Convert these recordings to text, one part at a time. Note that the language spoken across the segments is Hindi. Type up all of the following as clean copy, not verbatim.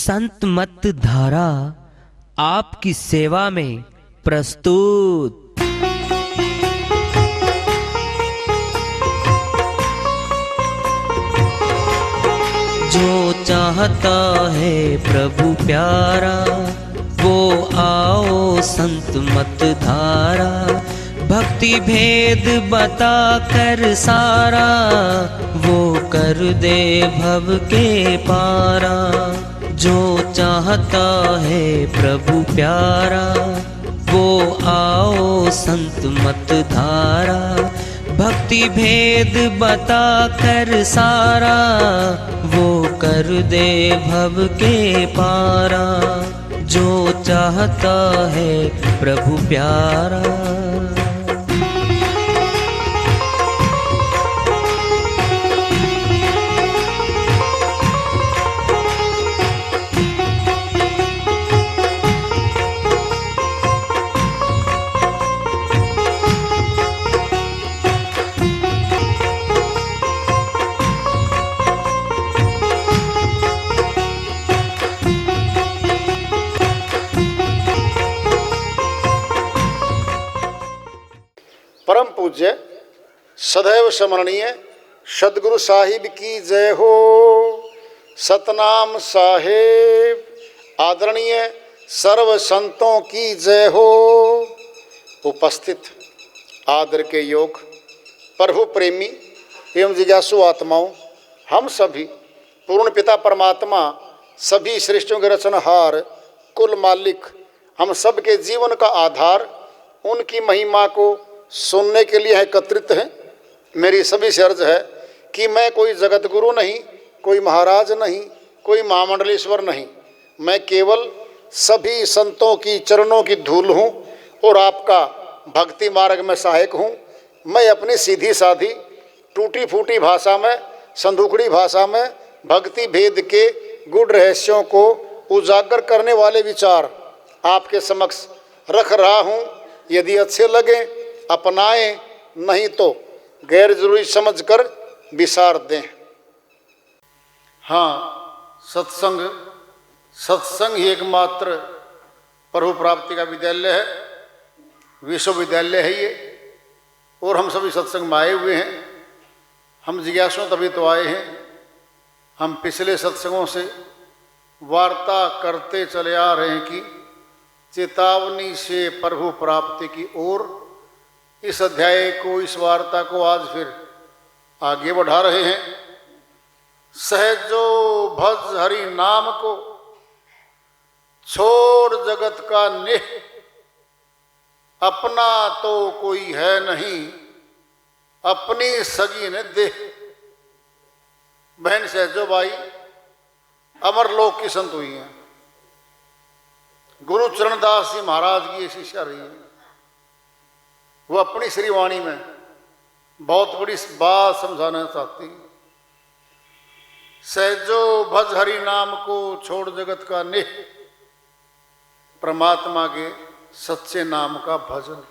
संत मत धारा आपकी सेवा में प्रस्तुत। जो चाहता है प्रभु प्यारा वो आओ संत मत धारा, भक्ति भेद बता कर सारा वो कर दे भव के पारा। जो चाहता है प्रभु प्यारा वो आओ संत मत धारा, भक्ति भेद बता कर सारा वो कर दे भव के पारा। जो चाहता है प्रभु प्यारा। परम पूज्य सदैव स्मरणीय सदगुरु साहिब की जय हो। सतनाम साहेब आदरणीय सर्व संतों की जय हो। उपस्थित आदर के योग प्रभु प्रेमी एवं जिज्ञासु आत्माओं, हम सभी पूर्ण पिता परमात्मा सभी सृष्टियों के रचनहार कुल मालिक हम सब के जीवन का आधार उनकी महिमा को सुनने के लिए एकत्रित हैं। मेरी सभी से अर्ज है कि मैं कोई जगत गुरु नहीं, कोई महाराज नहीं, कोई महामंडलेश्वर नहीं, मैं केवल सभी संतों की चरणों की धूल हूँ और आपका भक्ति मार्ग में सहायक हूँ। मैं अपनी सीधी साधी टूटी फूटी भाषा में, संदूकड़ी भाषा में भक्ति भेद के गुड़ रहस्यों को उजागर करने वाले विचार आपके समक्ष रख रहा हूँ। यदि अच्छे लगे अपनाएं, नहीं तो गैर जरूरी समझकर विसार दें। हाँ, सत्संग ही एकमात्र प्रभु प्राप्ति का विद्यालय है, विश्वविद्यालय है ये। और हम सभी सत्संग में आए हुए हैं। हम जिज्ञासु तभी तो आए हैं। हम पिछले सत्संगों से वार्ता करते चले आ रहे हैं कि चेतावनी से प्रभु प्राप्ति की ओर इस अध्याय को, इस वार्ता को आज फिर आगे बढ़ा रहे हैं। सहजो भज हरि नाम को छोड़ जगत का नेह, अपना तो कोई है नहीं अपनी सगी ने दे। बहन सहजो बाई अमरलोक की संत हुई हैं। गुरु चरणदास जी महाराज की ये शिष्या रही है। वो अपनी श्रीवाणी में बहुत बड़ी बात समझाना चाहती। सहजो भज हरि नाम को छोड़ जगत का नेह, परमात्मा के सच्चे नाम का भजन।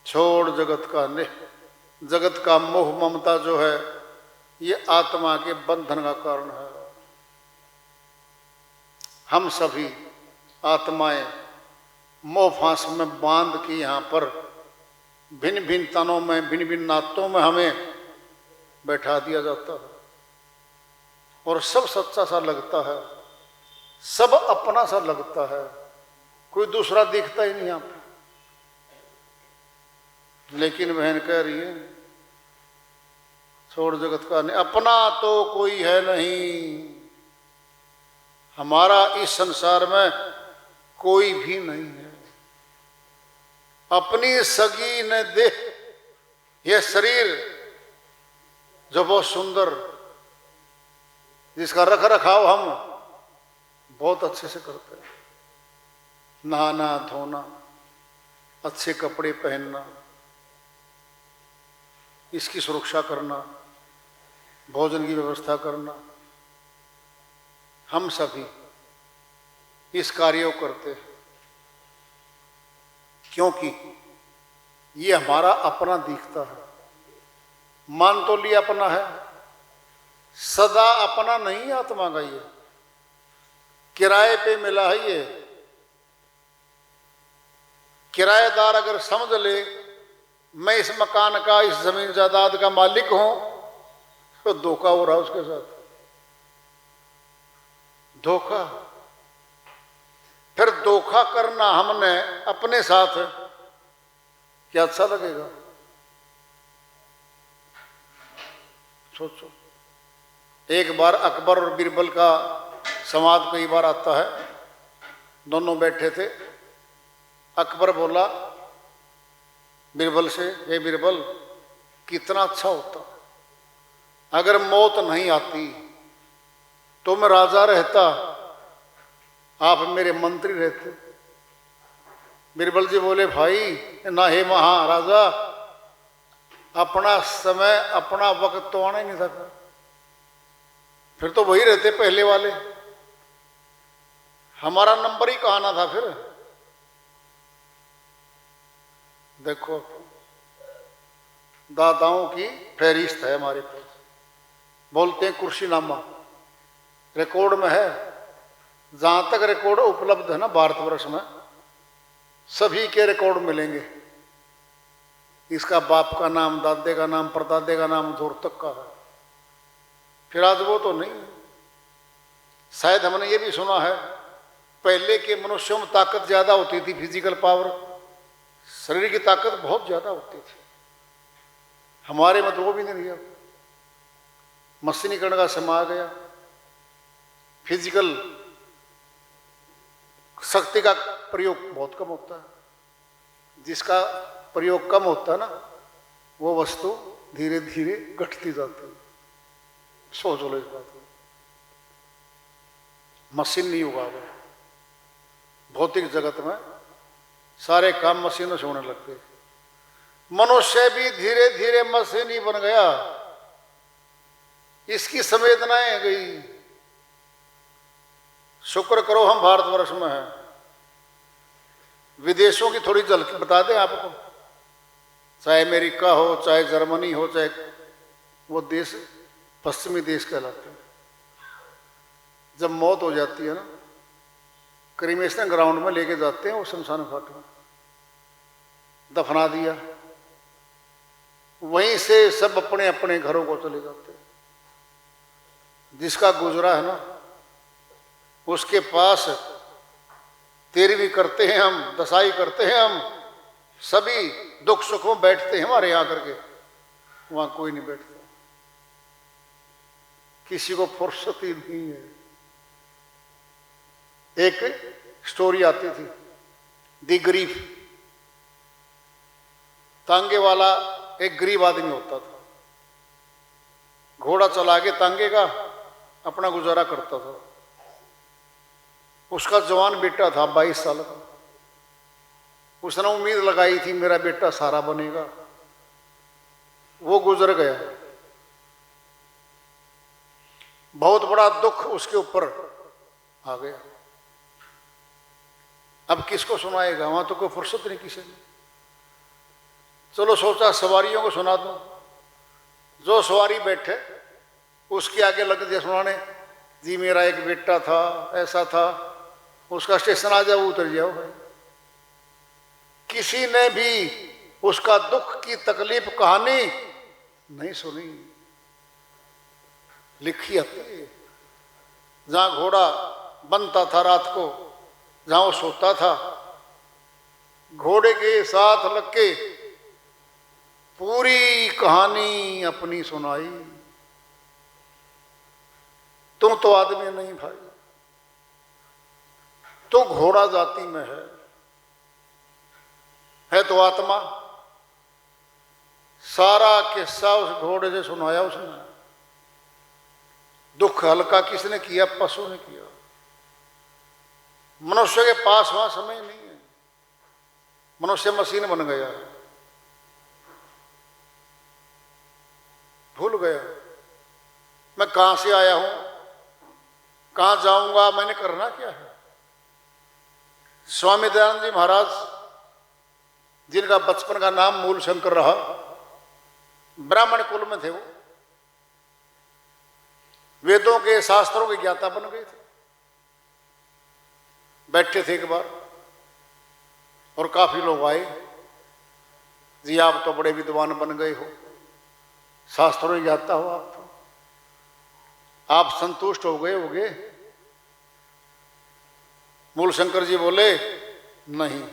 छोड़ जगत का नेह, जगत का मोह ममता जो है ये आत्मा के बंधन का कारण है। हम सभी आत्माएं मोह फांस में बांध के यहाँ पर भिन्न भिन्न तनों में, भिन्न भिन्न नातों में हमें बैठा दिया जाता है और सब सच्चा सा लगता है, सब अपना सा लगता है, कोई दूसरा दिखता ही नहीं यहाँ पर। लेकिन बहन कह रही है छोड़ जगत का नहीं, अपना तो कोई है नहीं, हमारा इस संसार में कोई भी नहीं है। अपनी सगी ने दे, यह शरीर जो बहुत सुंदर, जिसका रख रखाव हम बहुत अच्छे से करते हैं, नहाना धोना, अच्छे कपड़े पहनना, इसकी सुरक्षा करना, भोजन की व्यवस्था करना, हम सभी इस कार्य को करते हैं क्योंकि ये हमारा अपना दिखता है। मान तो लिया अपना है, सदा अपना नहीं आत्मा का ये, किराए पे मिला है ये। किराएदार अगर समझ ले मैं इस मकान का, इस जमीन जायदाद का मालिक हूं, तो धोखा हो रहा है उसके साथ, धोखा। फिर धोखा करना हमने अपने साथ, क्या अच्छा लगेगा? सोचो। एक बार अकबर और बीरबल का संवाद कई बार आता है। दोनों बैठे थे। अकबर बोला बीरबल से, ये बीरबल कितना अच्छा होता अगर मौत नहीं आती, तो मैं राजा रहता, आप मेरे मंत्री रहते। बीरबल जी बोले, भाई ना हे महाराजा, अपना समय अपना वक्त तो आना ही नहीं था, फिर तो वही रहते पहले वाले, हमारा नंबर ही कहाँ आना था फिर। देखो दादाओं की फहरिस्त है हमारे पास, बोलते हैं कुर्सीनामा, रिकॉर्ड में है। जहां तक रिकॉर्ड उपलब्ध है ना भारतवर्ष में, सभी के रिकॉर्ड मिलेंगे। इसका बाप का नाम, दादे का नाम, परदादे का नाम, दूर तक का है। फिर आज वो तो नहीं है। शायद हमने ये भी सुना है, पहले के मनुष्यों में ताकत ज्यादा होती थी, फिजिकल पावर, शरीर की ताकत बहुत ज्यादा होती थी। हमारे में तो वो भी नहीं रही। मशीनीकरण का समय आ गया, फिजिकल शक्ति का प्रयोग बहुत कम होता है। जिसका प्रयोग कम होता है ना, वो वस्तु धीरे धीरे घटती जाती है। सोच लो इस बात को। मशीन नहीं होगा, भौतिक जगत में सारे काम मशीनों से होने लगते। मनुष्य भी धीरे धीरे मशीन ही बन गया, इसकी संवेदनाएं गई। शुक्र करो हम भारतवर्ष में हैं। विदेशों की थोड़ी झलक बता दें आपको, चाहे अमेरिका हो, चाहे जर्मनी हो, चाहे वो देश पश्चिमी देश कहलाते हैं। जब मौत हो जाती है ना, क्रीमेशन ग्राउंड में लेके जाते हैं, वो शमशान घाट में दफना दिया, वहीं से सब अपने अपने घरों को चले जाते हैं। जिसका गुजरा है ना, उसके पास तेरहवीं करते हैं हम, दसाई करते हैं हम, सभी दुख सुख में बैठते हैं हमारे यहाँ करके, वहां कोई नहीं बैठता, किसी को फुर्सत ही नहीं है। एक स्टोरी आती थी, दी गरीब, तांगे वाला एक गरीब आदमी होता था, घोड़ा चला के तांगे का अपना गुजारा करता था। उसका जवान बेटा था 22 साल का। उसने उम्मीद लगाई थी मेरा बेटा सारा बनेगा, वो गुजर गया। बहुत बड़ा दुख उसके ऊपर आ गया। अब किसको सुनाएगा, वहां तो कोई फुर्सत नहीं किसी ने। चलो सोचा सवारियों को सुना दूं। जो सवारी बैठे उसके आगे लग दिया सुनाने, जी मेरा एक बेटा था, ऐसा था, उसका स्टेशन आ जाओ, उतर जाओ भाई। किसी ने भी उसका दुख की तकलीफ कहानी नहीं सुनी। लिखी आती है, जहां घोड़ा बनता था रात को, जहां वो सोता था, घोड़े के साथ लग के पूरी कहानी अपनी सुनाई। तुम तो आदमी नहीं भाई, तो घोड़ा जाति में है तो आत्मा। सारा किस्सा उस घोड़े से सुनाया उसने। दुख हल्का किसने किया? पशु ने किया। मनुष्य के पास वहां समय नहीं है, मनुष्य मशीन बन गया, भूल गया मैं कहां से आया हूं, कहां जाऊंगा, मैंने करना क्या है। स्वामी दयानंद जी महाराज, जिनका बचपन का नाम मूल शंकर रहा, ब्राह्मण कुल में थे वो। वेदों के शास्त्रों के ज्ञाता बन गए थे। बैठे थे एक बार और काफी लोग आए, जी आप तो बड़े विद्वान बन गए हो, शास्त्रों की ज्ञाता हो आप तो, आप संतुष्ट हो गए होगे? मूल शंकर जी बोले नहीं,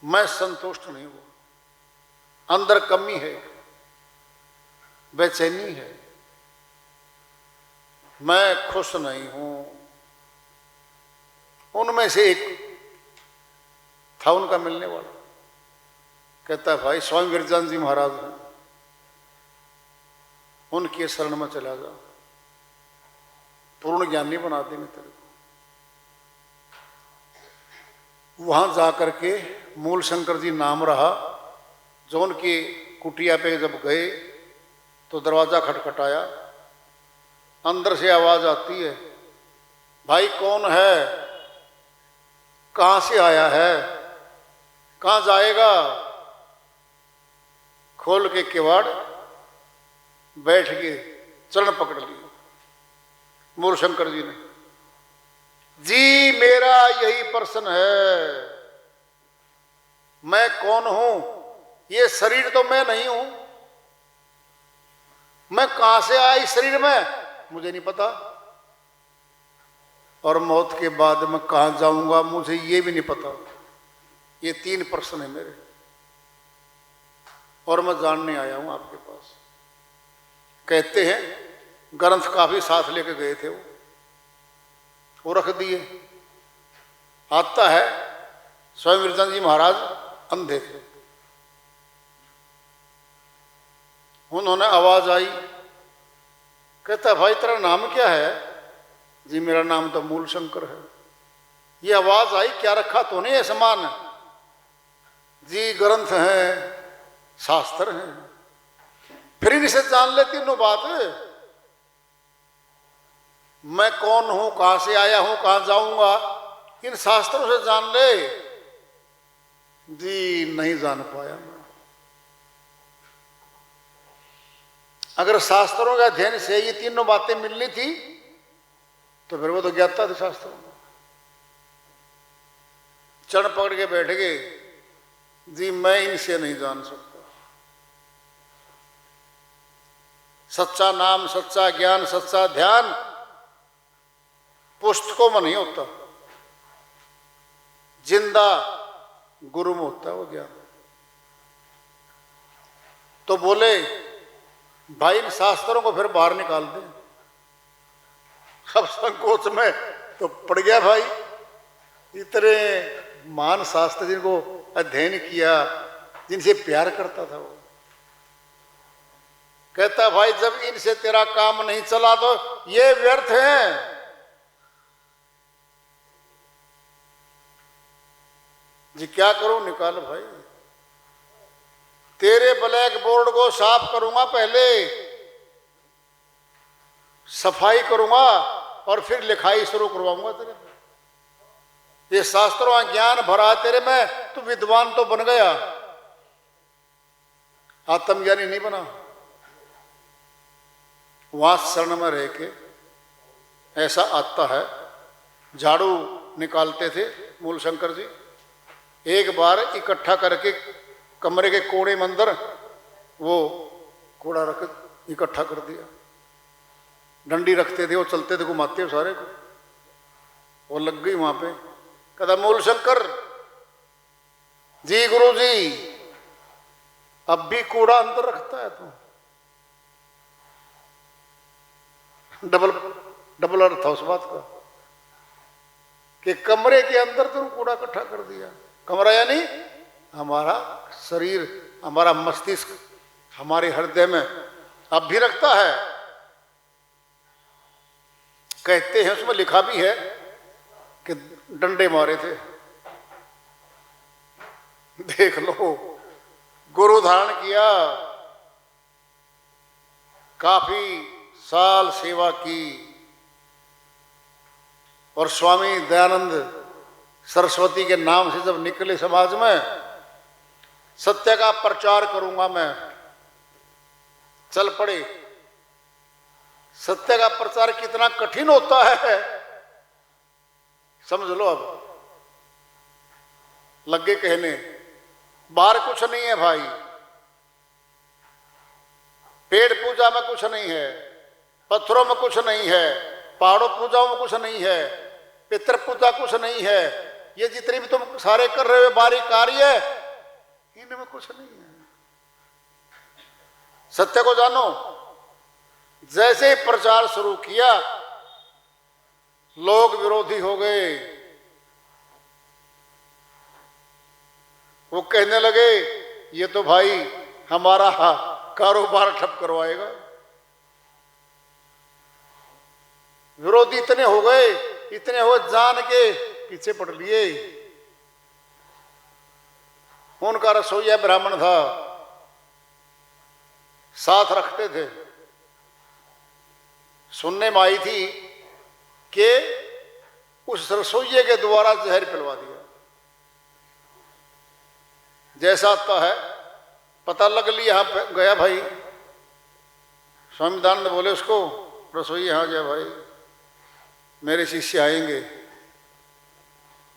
मैं संतुष्ट नहीं हूं, अंदर कमी है, बेचैनी है, मैं खुश नहीं हूं। उनमें से एक था उनका मिलने वाला, कहता है भाई स्वामी वीरचंद जी महाराज हैं, उनके शरण में चला जा, पूर्ण ज्ञानी बना देंगे तेरे को। वहां जाकर के मूल शंकर जी नाम रहा। जो उनकी कुटिया पे जब गए तो दरवाजा खटखटाया, अंदर से आवाज आती है, भाई कौन है, कहां से आया है, कहां जाएगा? खोल के किवाड़ बैठ के चरण पकड़ लिए मूल शंकर जी ने। जी मेरा यही प्रश्न है, मैं कौन हूं? ये शरीर तो मैं नहीं हूं, मैं कहां से आया इस शरीर में मुझे नहीं पता, और मौत के बाद मैं कहां जाऊंगा मुझे ये भी नहीं पता। ये 3 प्रश्न है मेरे, और मैं जानने आया हूं आपके पास। कहते हैं ग्रंथ काफी साथ लेके गए थे वो रख दिए। आता है स्वामी वीरचंद जी महाराज अंधे थे, उन्होंने आवाज आई, कहता भाई तेरा नाम क्या है? जी मेरा नाम तो मूल शंकर है। ये आवाज आई, क्या रखा तो नहीं है सामान? जी ग्रंथ हैं, शास्त्र हैं। फिर इनसे जान ले तीनों बात, मैं कौन हूं, कहां से आया हूं, कहां जाऊंगा, इन शास्त्रों से जान ले। जी नहीं जान पाया मैं। अगर शास्त्रों के अध्ययन से ये तीनों बातें मिलनी थी तो फिर वो तो ज्ञाता थे शास्त्रों में। चरण पकड़ के बैठ गए, जी मैं इनसे नहीं जान सकता। सच्चा नाम, सच्चा ज्ञान, सच्चा ध्यान पुस्तकों में नहीं होता, जिंदा गुरु में होता है वो ज्ञान। तो बोले भाई इन शास्त्रों को फिर बाहर निकाल दे। अब संकोच में तो पड़ गया भाई, इतने महान शास्त्र जिनको अध्ययन किया, जिनसे प्यार करता था वो। कहता भाई जब इनसे तेरा काम नहीं चला तो ये व्यर्थ है। जी क्या करूं? निकाल भाई, तेरे ब्लैक बोर्ड को साफ करूंगा, पहले सफाई करूंगा और फिर लिखाई शुरू करवाऊंगा तेरे में। ये शास्त्रों का ज्ञान भरा तेरे में, तू विद्वान तो बन गया, आत्मज्ञानी नहीं बना। वहां शरण में रह के ऐसा आता है। झाड़ू निकालते थे मूल शंकर जी, एक बार इकट्ठा करके कमरे के कोने में अंदर वो कूड़ा रख इकट्ठा कर दिया। डंडी रखते थे, वो चलते थे, घुमाते सारे को, वो लग गई वहां पे। कहता मूल शंकर जी, गुरु जी अब भी कूड़ा अंदर रखता है तू? डबल अर्थ था उस बात का कि कमरे के अंदर तुम कूड़ा इकट्ठा कर दिया। कमरा यानी हमारा शरीर, हमारा मस्तिष्क, हमारे हृदय में अब भी रखता है। कहते हैं उसमें लिखा भी है कि डंडे मारे थे। देख लो, गुरु धारण किया, काफी साल सेवा की, और स्वामी दयानंद सरस्वती के नाम से जब निकले समाज में, सत्य का प्रचार करूंगा मैं, चल पड़े। सत्य का प्रचार कितना कठिन होता है समझ लो। अब लगे कहने बाहर कुछ नहीं है भाई, पेड़ पूजा में कुछ नहीं है, पत्थरों में कुछ नहीं है, पहाड़ों पूजाओं में कुछ नहीं है, पितृ पूजा कुछ नहीं है, ये जितने भी तुम सारे कर रहे हो बारी कार्य इनमें कुछ नहीं है। सत्य को जानो। जैसे ही प्रचार शुरू किया लोग विरोधी हो गए। वो कहने लगे ये तो भाई हमारा कारोबार ठप करवाएगा। विरोधी इतने हो गए, जान के पीछे पड़ लिए। उनका रसोईया ब्राह्मण था, साथ रखते थे। सुनने में आई थी कि उस रसोइये के द्वारा जहर पिलवा दिया। जैसा आता है पता लग लिया, यहाँ गया भाई। स्वामी दानंद बोले उसको, रसोई यहाँ गया भाई, मेरे शिष्य आएंगे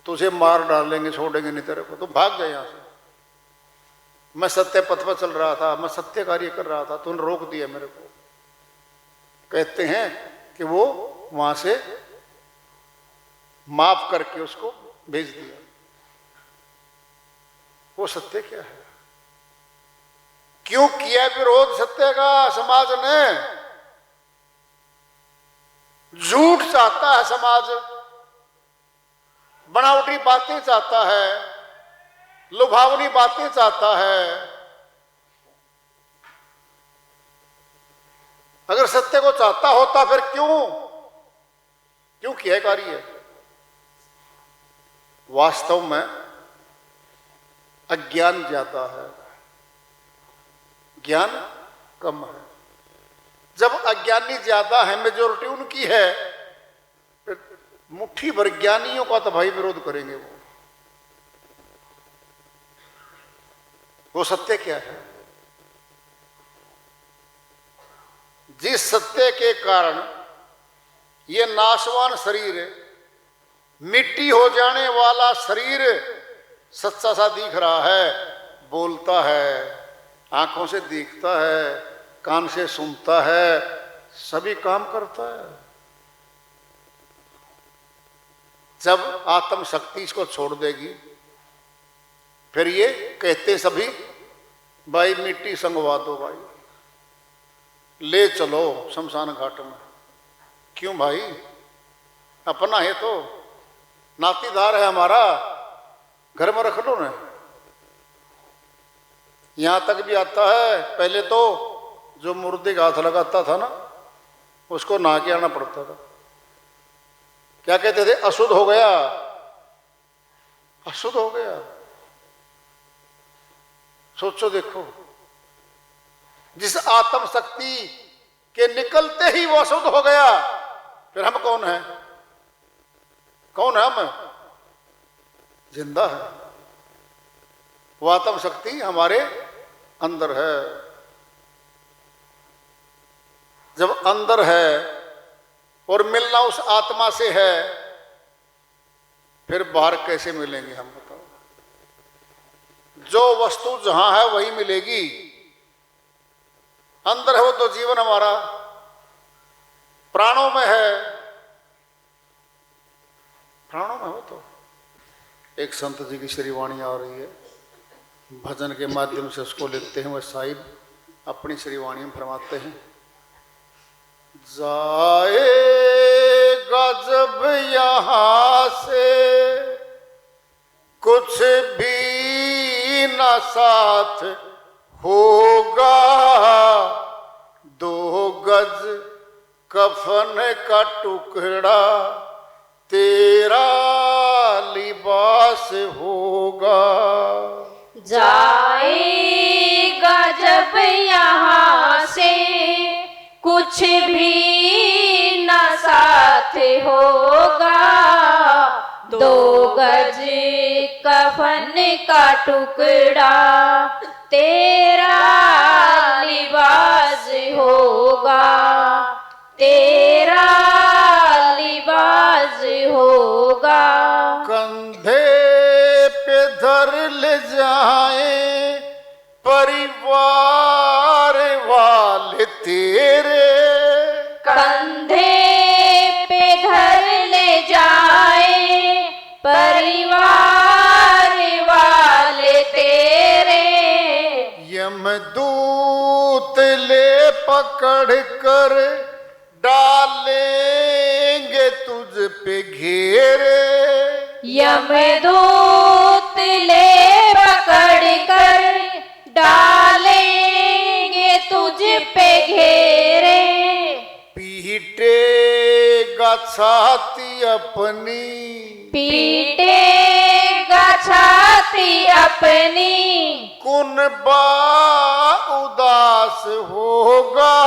तुझे मार डालेंगे, छोड़ेंगे नहीं तेरे को, तो भाग जाए यहाँ से। मैं सत्य पथ पर चल रहा था, मैं सत्य कार्य कर रहा था, तूने रोक दिया मेरे को। कहते हैं कि वो वहां से माफ करके उसको भेज दिया। वो सत्य क्या है? क्यों किया विरोध सत्य का समाज ने? झूठ चाहता है समाज, बनावटी बातें चाहता है, लुभावनी बातें चाहता है। अगर सत्य को चाहता होता फिर क्यों किया कार्य? वास्तव में अज्ञान ज्यादा है, ज्ञान कम है। जब अज्ञानी ज्यादा है, मेजोरिटी उनकी है, फिर मुट्ठी भर ज्ञानियों का तो भाई विरोध करेंगे। वो सत्य क्या है? जिस सत्य के कारण ये नाशवान शरीर, मिट्टी हो जाने वाला शरीर सच्चा सा दिख रहा है, बोलता है, आंखों से दिखता है, कान से सुनता है, सभी काम करता है। जब आत्म शक्ति इसको छोड़ देगी फिर ये कहते सभी भाई मिट्टी संगवा दो, भाई ले चलो शमशान घाट में। क्यों भाई? अपना है तो, नातीदार है हमारा, घर में रख लो ना। यहां तक भी आता है, पहले तो जो मुर्दे का हाथ लगाता था ना उसको नहा के आना पड़ता था। क्या कहते थे? अशुद्ध हो गया, अशुद्ध हो गया। सोचो देखो, जिस आत्म शक्ति के निकलते ही वो अशुद्ध हो गया, फिर हम कौन है? कौन है हम? जिंदा है। वो आत्म शक्ति हमारे अंदर है। जब अंदर है और मिलना उस आत्मा से है, फिर बाहर कैसे मिलेंगे हम? बताओ। जो वस्तु जहां है वही मिलेगी। अंदर है वो तो जीवन हमारा प्राणों में है, प्राणों में हो तो। एक संत जी की श्री वाणी आ रही है, भजन के माध्यम से उसको लिखते हैं। वह साहिब अपनी श्री वाणी में फरमाते हैं, जाएगा जब यहाँ से कुछ भी न साथ होगा, 2 गज कफन का टुकड़ा तेरा लिबास होगा। जाएगा जब यहाँ से कुछ भी न साथ होगा, 2 गज कफन का टुकड़ा तेरा लिबास होगा। तेरा लिबास होगा। कंधे पे धर ले जाए परिवार वाले तेरे, कंधे पे धर ले जाए परिवार वाले तेरे, यमदूत ले पकड़ कर डालेंगे तुझ पे घेरे, यमदूत ले पकड़ कर डालेंगे तुझ पे घेरे, पीटेगा छाती अपनी, पीटेगा छाती अपनी, कुनबा उदास होगा,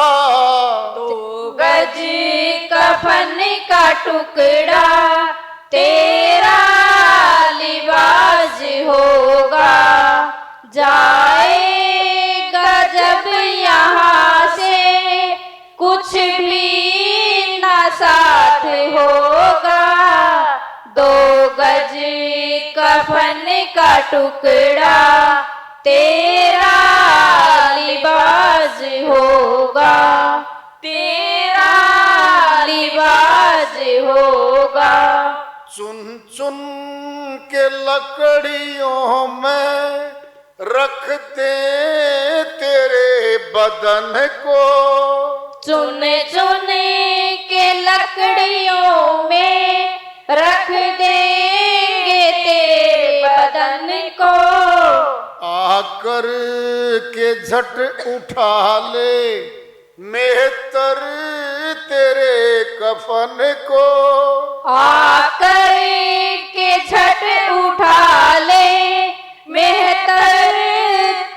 तो गज कफन का टुकड़ा तेरा लिबास होगा। जाएगा जब यहाँ से कुछ भी ना साथ होगा, 2 गज कफन का टुकड़ा तेरा लिबास होगा, तेरा लिबास होगा। चुन चुन के लकड़ियों में रख दे तेरे बदन को, चुन चुन के लकड़ियों में रख देंगे तेरे बदन को, आकर के झट उठा ले मेहतर तेरे कफन को, आकर के झट उठा ले मेहतर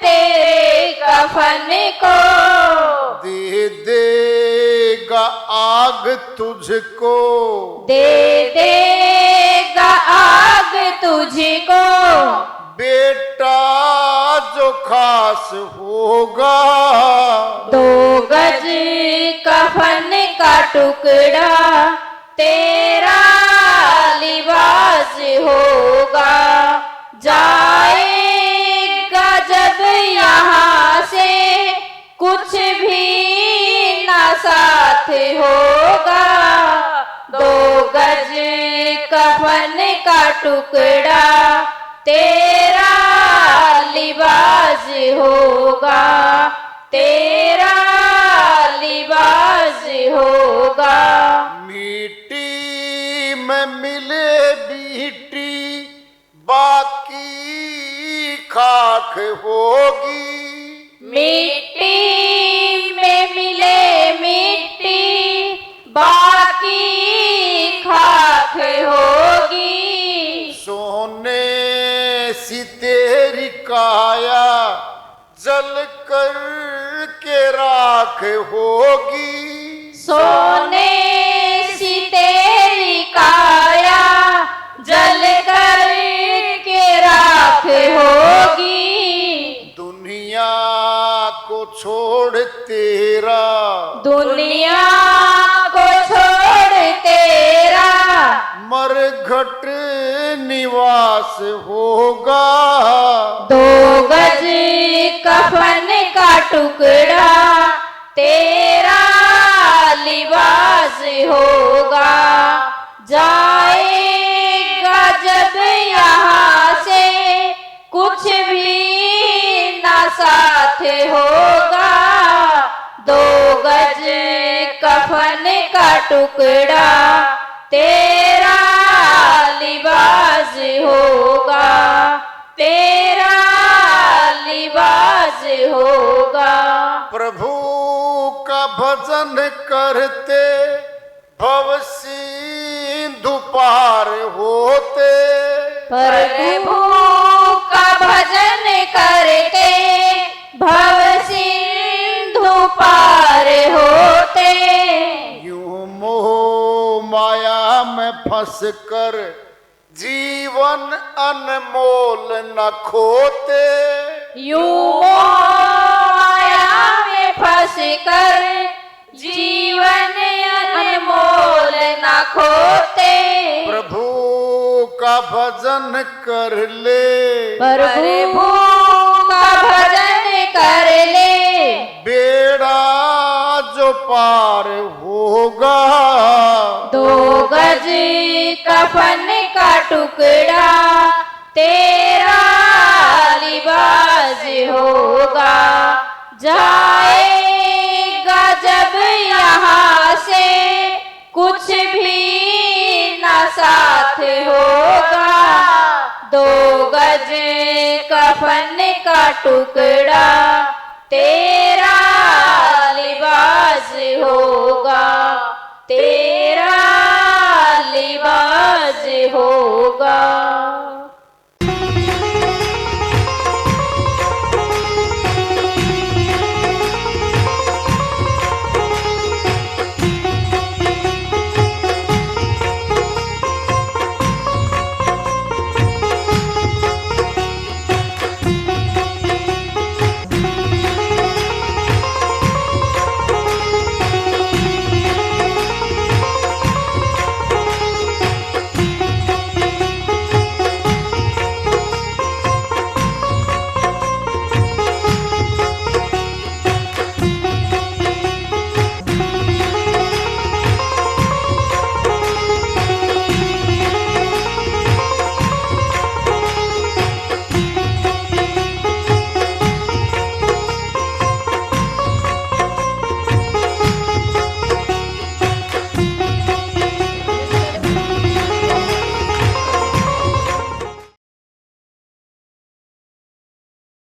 तेरे कफन को, दे देगा आग तुझको, दे देगा आग तुझको, बेटा जो खास होगा, 2 गज कफन का टुकड़ा तेरा लिबास होगा। जाएगा जब यहाँ से कुछ भी ना साथ होगा, 2 गज कफन का टुकड़ा तेरा लिबास होगा, तेरा लिबास होगा। मिट्टी में मिले बीटी बाकी खाक होगी, मिट्टी में मिले मिट्टी बाकी खाक होगी, सोने सी तेरी काया जल कर के राख होगी, सोने सी तेरी काया जल कर के राख होगी, दुनिया को छोड़ तेरा, दुनिया को छोड़ तेरा मरघट निवास होगा, 2 गज कफन का टुकड़ा तेरा लिबास होगा। जाएगा जब यहाँ से कुछ भी ना साथ होगा, 2 गज कफन का टुकड़ा तेरा लिबास होगा, तेरा लिबास होगा। प्रभु का भजन करते भव सिंधु पार होते, प्रभु का भजन करते भव सिंधु पार होते, यूं मोह माया में फंस कर जीवन अनमोल न खोते, यूं माया में फंस कर जीवन लाख होते। प्रभु का भजन कर ले, प्रभु का भजन कर ले, बेड़ा जो पार होगा। 2 गज कफन का टुकड़ा तेरा लिबास होगा। जाएगा जब यहाँ से कुछ भी ना साथ होगा। 2 गज कफन का टुकड़ा तेरा लिबास होगा।